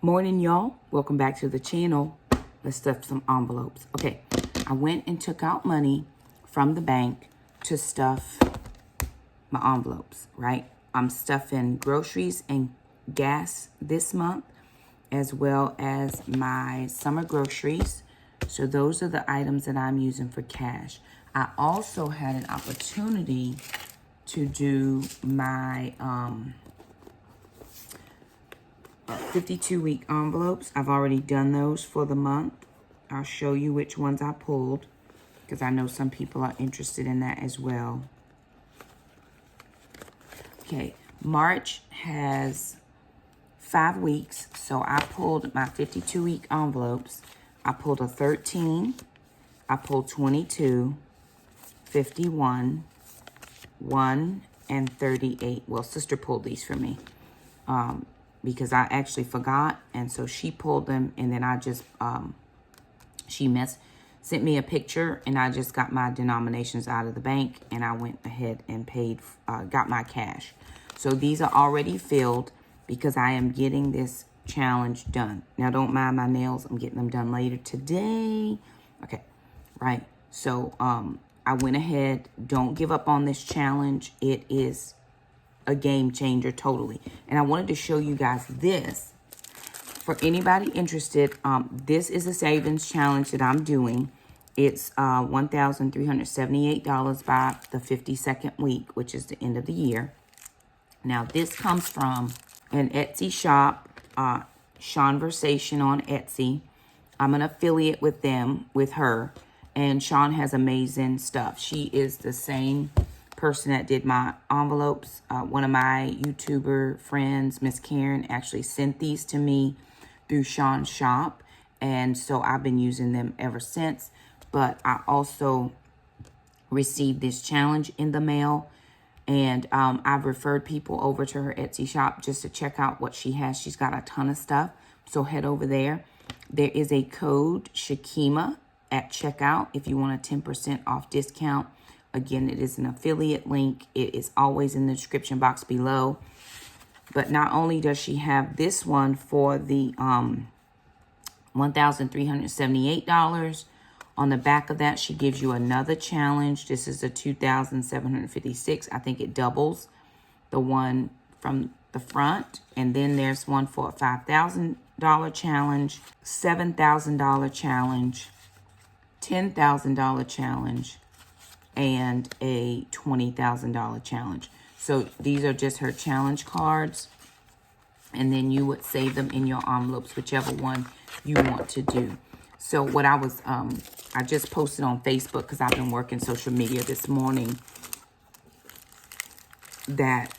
Morning, y'all. Welcome back to the channel. Let's stuff some envelopes. Okay, I went and took out money from the bank to stuff my envelopes, right? I'm stuffing groceries and gas this month, as well as my summer groceries. So those are the items that I'm using for cash. I also had an opportunity to do my 52-week envelopes. I've already done those for the month. I'll show you which ones I pulled because I know some people are interested in that as well. Okay, March has 5 weeks, so I pulled my 52-week envelopes. I pulled a 13, I pulled 22, 51, 1, and 38. Well, sister pulled these for me because I actually forgot, and so she pulled them, and then I just, sent me a picture, and I just got my denominations out of the bank, and I went ahead and paid, got my cash. So these are already filled because I am getting this challenge done. Now, don't mind my nails. I'm getting them done later today. Okay, right. So I went ahead. Don't give up on this challenge. It is a game changer totally. And I wanted to show you guys this. For anybody interested, this is a savings challenge that I'm doing. It's $1,378 by the 52nd week, which is the end of the year. Now, this comes from an Etsy shop, Shonversation on Etsy. I'm an affiliate with them, with her, and Shawn has amazing stuff. She is the same person that did my envelopes. One of my YouTuber friends, Miss Karen, actually sent these to me through Shawn's shop, and so I've been using them ever since. But I also received this challenge in the mail, and I've referred people over to her Etsy shop just to check out what she has. She's got a ton of stuff, so head over there. There is a code Shakema at checkout if you want a 10% off discount. Again, it is an affiliate link. It is always in the description box below. But not only does she have this one for the $1,378, on the back of that, she gives you another challenge. This is a $2,756. I think it doubles the one from the front. And then there's one for a $5,000 challenge, $7,000 challenge, $10,000 challenge, and a $20,000 challenge. So these are just her challenge cards. And then you would save them in your envelopes, whichever one you want to do. So what I was, I just posted on Facebook because I've been working social media this morning that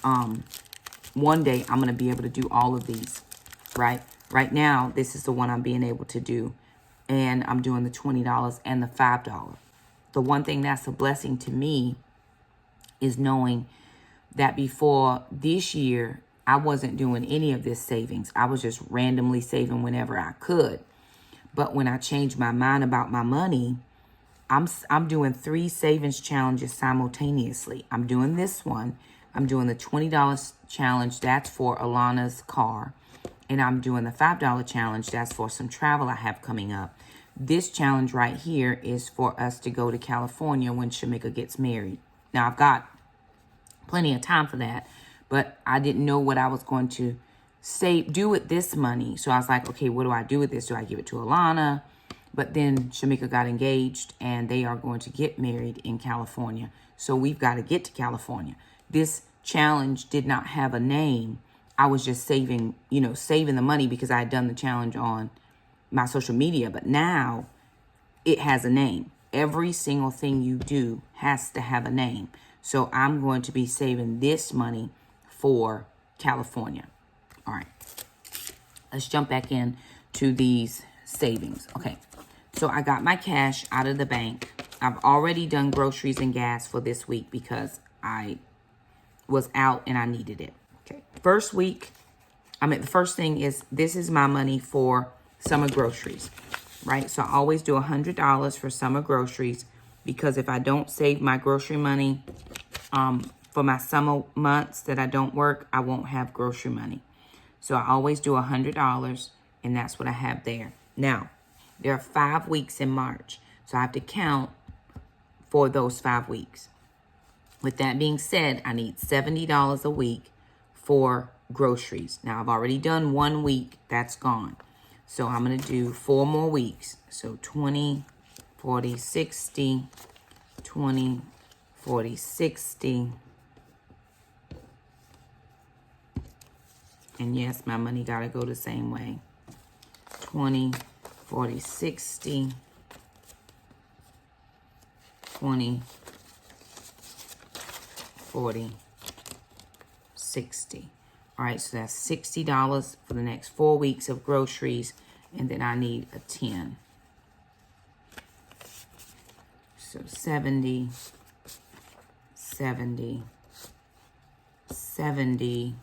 one day I'm going to be able to do all of these, right? Right now, this is the one I'm being able to do. And I'm doing the $20 and the $5. The one thing that's a blessing to me is knowing that before this year, I wasn't doing any of this savings. I was just randomly saving whenever I could. But when I changed my mind about my money, I'm doing 3 savings challenges simultaneously. I'm doing this one. I'm doing the $20 challenge. That's for Alana's car. And I'm doing the $5 challenge. That's for some travel I have coming up. This challenge right here is for us to go to California when Shamika gets married. Now, I've got plenty of time for that, but I didn't know what I was going to do with this money. So I was like, okay, what do I do with this? Do I give it to Alana? But then Shamika got engaged and they are going to get married in California. So we've got to get to California. This challenge did not have a name. I was just saving the money because I had done the challenge on my social media. But now it has a name. Every single thing you do has to have a name. So I'm going to be saving this money for California. All right. Let's jump back in to these savings. Okay. So I got my cash out of the bank. I've already done groceries and gas for this week because I was out and I needed it. Okay. First week, the first thing is this is my money for summer groceries, right? So I always do $100 for summer groceries because if I don't save my grocery money for my summer months that I don't work, I won't have grocery money. So I always do $100 And that's what I have there. Now, there are 5 weeks in March. So I have to count for those 5 weeks. With that being said, I need $70 a week for groceries. Now, I've already done 1 week. That's gone. So I'm going to do 4 more weeks. So 20, 40, 60, 20, 40, 60. And yes, my money got to go the same way. 20, 40, 60, 20, 40, 60. All right, so that's $60 for the next 4 weeks of groceries, and then I need a 10. So 70, 70, 70,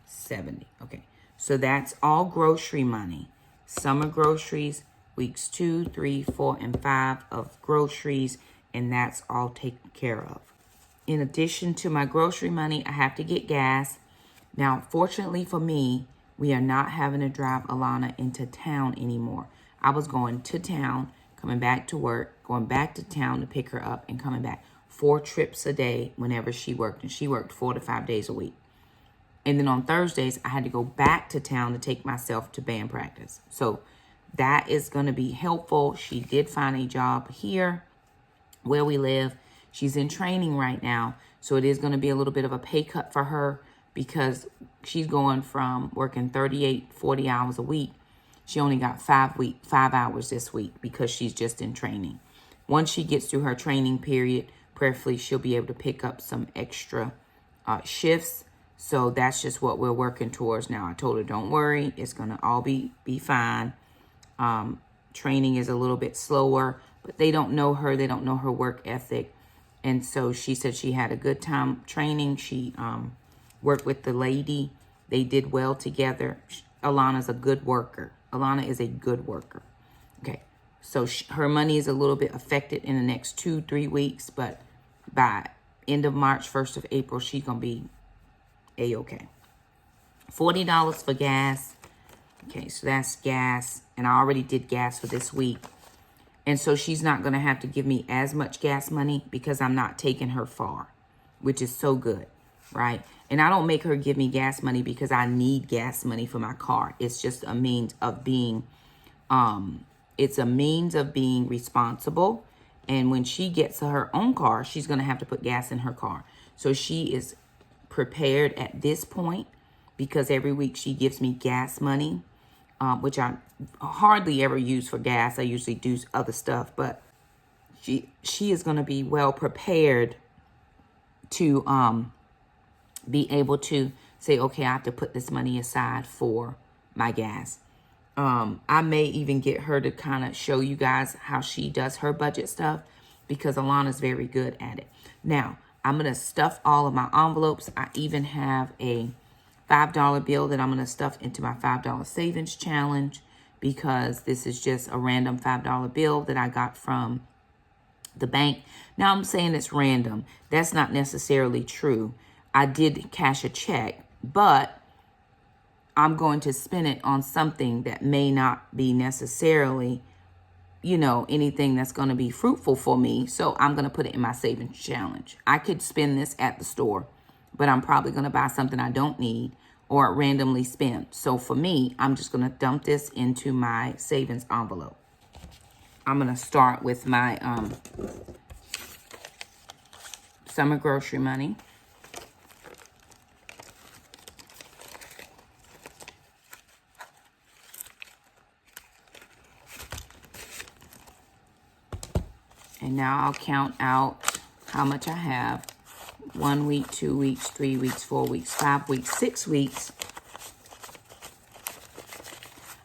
70. Okay, so that's all grocery money. Summer groceries, weeks 2, 3, 4, and 5 of groceries, and that's all taken care of. In addition to my grocery money, I have to get gas. Now, fortunately for me, we are not having to drive Alana into town anymore. I was going to town, coming back to work, going back to town to pick her up, and coming back. 4 trips a day whenever she worked, and she worked 4 to 5 days a week. And then on Thursdays, I had to go back to town to take myself to band practice. So that is going to be helpful. She did find a job here where we live. She's in training right now. So it is going to be a little bit of a pay cut for her because she's going from working 38, 40 hours a week. She only got 5 hours this week because she's just in training. Once she gets through her training period, prayerfully, she'll be able to pick up some extra shifts. So that's just what we're working towards now. I told her, don't worry. It's going to all be fine. Training is a little bit slower, but they don't know her. They don't know her work ethic. And so she said she had a good time training. She worked with the lady. They did well together. Alana's a good worker. Alana is a good worker. Okay. So her money is a little bit affected in the next 2-3 weeks, but by end of March, 1st of April, she's going to be A-okay. $40 for gas. Okay, so that's gas. And I already did gas for this week. And so she's not going to have to give me as much gas money because I'm not taking her far, which is so good, right? And I don't make her give me gas money because I need gas money for my car. It's just a means of being, responsible. And when she gets her own car, she's going to have to put gas in her car. So she is prepared at this point because every week she gives me gas money, which I hardly ever use for gas. I usually do other stuff, but she is going to be well prepared to be able to say, okay, I have to put this money aside for my gas. I may even get her to kind of show you guys how she does her budget stuff because Alana's very good at it. Now, I'm going to stuff all of my envelopes. I even have a $5 bill that I'm going to stuff into my $5 savings challenge because this is just a random $5 bill that I got from the bank. Now, I'm saying it's random. That's not necessarily true. I did cash a check, but I'm going to spend it on something that may not be necessarily, anything that's going to be fruitful for me. So I'm going to put it in my savings challenge. I could spend this at the store, but I'm probably going to buy something I don't need or randomly spend. So for me, I'm just going to dump this into my savings envelope. I'm going to start with my summer grocery money. And now I'll count out how much I have. 1 week, 2 weeks, 3 weeks, 4 weeks, 5 weeks, 6 weeks.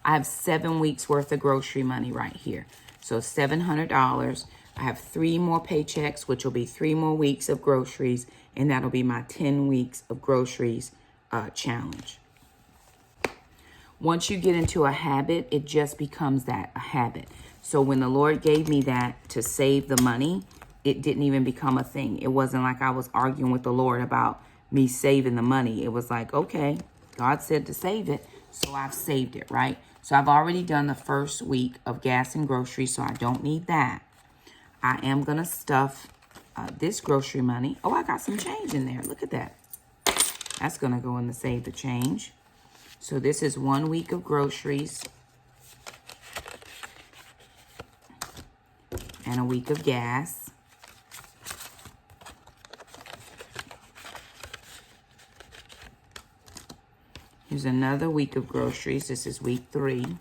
I have 7 weeks worth of grocery money right here. So $700. I have 3 more paychecks, which will be 3 more weeks of groceries. And that'll be my 10 weeks of groceries challenge. Once you get into a habit, it just becomes a habit. So when the Lord gave me that to save the money, it didn't even become a thing. It wasn't like I was arguing with the Lord about me saving the money. It was like, okay, God said to save it. So I've saved it, right? So I've already done the first week of gas and groceries, so I don't need that. I am going to stuff this grocery money. Oh, I got some change in there. Look at that. That's going to go in the save the change. So this is 1 week of groceries and a week of gas. Here's another week of groceries. This is week 3.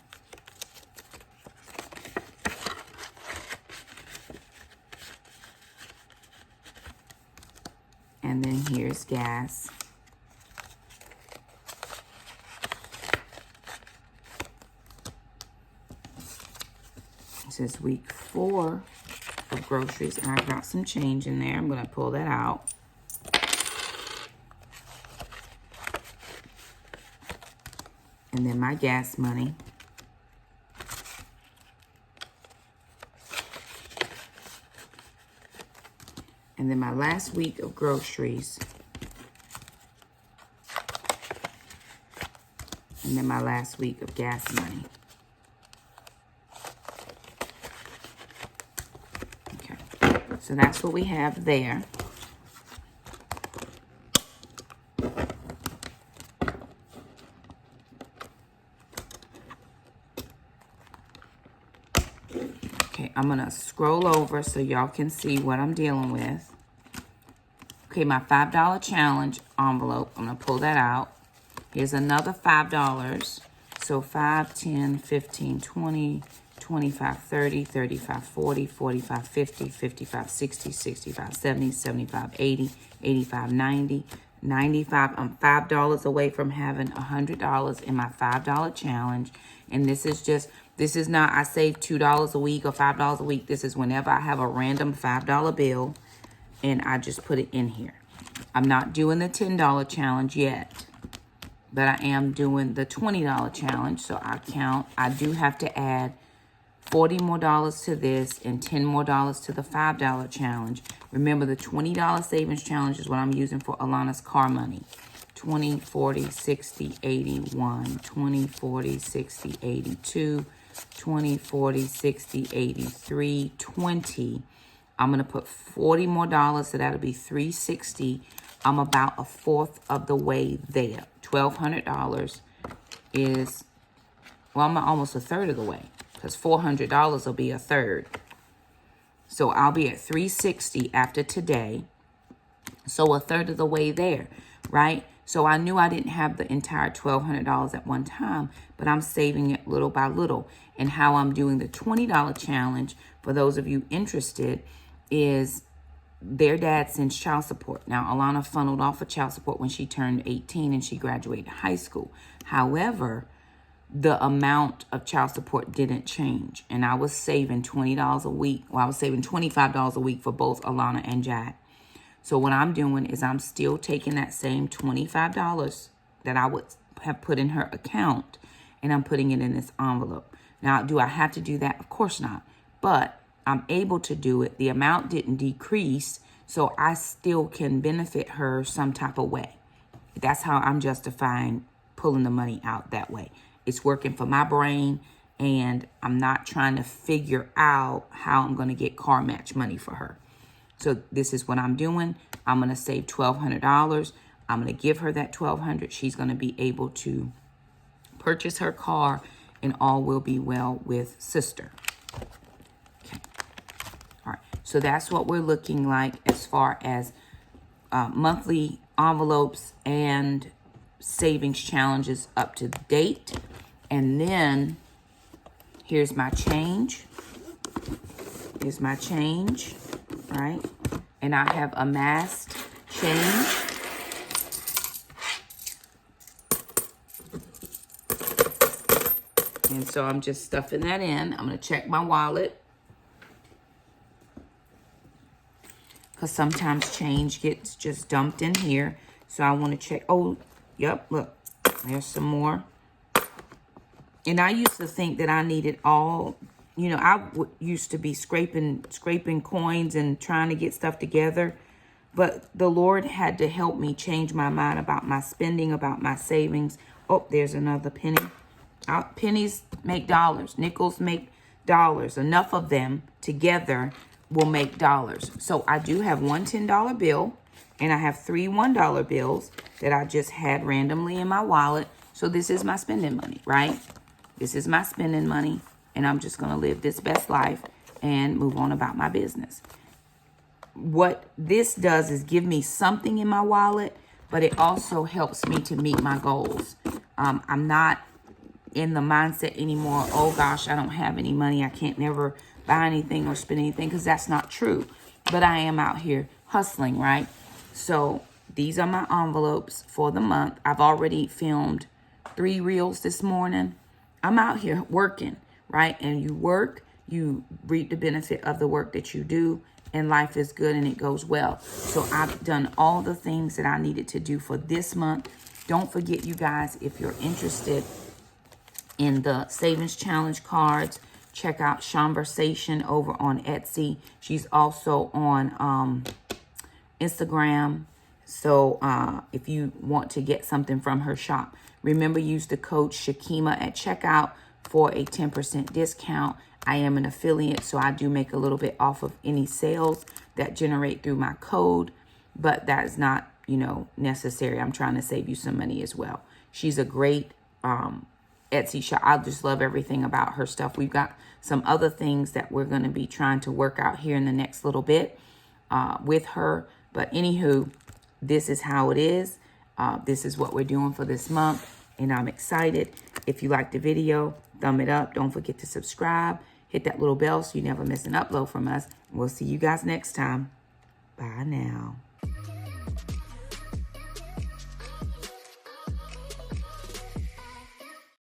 And then here's gas. This is week 4 of groceries, and I got some change in there. I'm going to pull that out. And then my gas money. And then my last week of groceries. And then my last week of gas money. Okay, so that's what we have there. Okay, I'm going to scroll over so y'all can see what I'm dealing with. Okay, my $5 challenge envelope, I'm going to pull that out. Here's another $5. So 5, 10, 15, 20, 25, 30, 35, 40, 45, 50, 55, 60, 65, 70, 75, 80, 85, 90, 95. I'm $5 away from having $100 in my $5 challenge. And this is not, I save $2 a week or $5 a week. This is whenever I have a random $5 bill and I just put it in here. I'm not doing the $10 challenge yet, but I am doing the $20 challenge. So I do have to add $40 more to this and $10 more to the $5 challenge. Remember, the $20 savings challenge is what I'm using for Alana's car money. 20, 40, 60, 81, 20, 40, 60, 82, 20, 40, 60, 83, 20. I'm going to put $40 more, so that'll be $360. I'm about a fourth of the way there. $1,200 is, well, I'm almost a third of the way, because $400 will be a third. So I'll be at $360 after today. So a third of the way there, right? So I knew I didn't have the entire $1,200 at one time, but I'm saving it little by little. And how I'm doing the $20 challenge, for those of you interested, is their dad sends child support. Now, Alana funneled off of child support when she turned 18 and she graduated high school. However, the amount of child support didn't change. And I was saving $20 a week. Well, I was saving $25 a week for both Alana and Jack. So what I'm doing is I'm still taking that same $25 that I would have put in her account, and I'm putting it in this envelope. Now, do I have to do that? Of course not. But I'm able to do it. The amount didn't decrease, so I still can benefit her some type of way. That's how I'm justifying pulling the money out that way. It's working for my brain, and I'm not trying to figure out how I'm going to get car match money for her. So this is what I'm doing. I'm going to save $1,200. I'm going to give her that $1,200. She's going to be able to purchase her car, and all will be well with sister. Okay. All right. So that's what we're looking like as far as monthly envelopes and savings challenges up to date. And then here's my change. Here's my change, right? And I have amassed change. And so I'm just stuffing that in. I'm going to check my wallet, because sometimes change gets just dumped in here. So I want to check. Oh, yep, look, there's some more. And I used to think that I needed all, you know, I used to be scraping coins and trying to get stuff together. But the Lord had to help me change my mind about my spending, about my savings. Oh, there's another penny. Pennies make dollars. Nickels make dollars. Enough of them together will make dollars. So I do have one $10 bill, and I have 3 $1 bills that I just had randomly in my wallet. So this is my spending money, right? This is my spending money, and I'm just going to live this best life and move on about my business. What this does is give me something in my wallet, but it also helps me to meet my goals. I'm not in the mindset anymore, oh gosh, I don't have any money, I can't never buy anything or spend anything, because that's not true. But I am out here hustling, right? So these are my envelopes for the month. I've already filmed 3 reels this morning. I'm out here working, right? And you work, you reap the benefit of the work that you do, and life is good and it goes well. So I've done all the things that I needed to do for this month. Don't forget, you guys, if you're interested in the Savings Challenge cards, check out Shonversation over on Etsy. She's also on Instagram. So if you want to get something from her shop, remember, use the code Shakema at checkout for a 10% discount. I am an affiliate, so I do make a little bit off of any sales that generate through my code, but that is not, necessary. I'm trying to save you some money as well. She's a great Etsy shop. I just love everything about her stuff. We've got some other things that we're going to be trying to work out here in the next little bit with her. But anywho, this is how it is. This is what we're doing for this month, and I'm excited. If you like the video, thumb it up. Don't forget to subscribe. Hit that little bell so you never miss an upload from us. We'll see you guys next time. Bye now.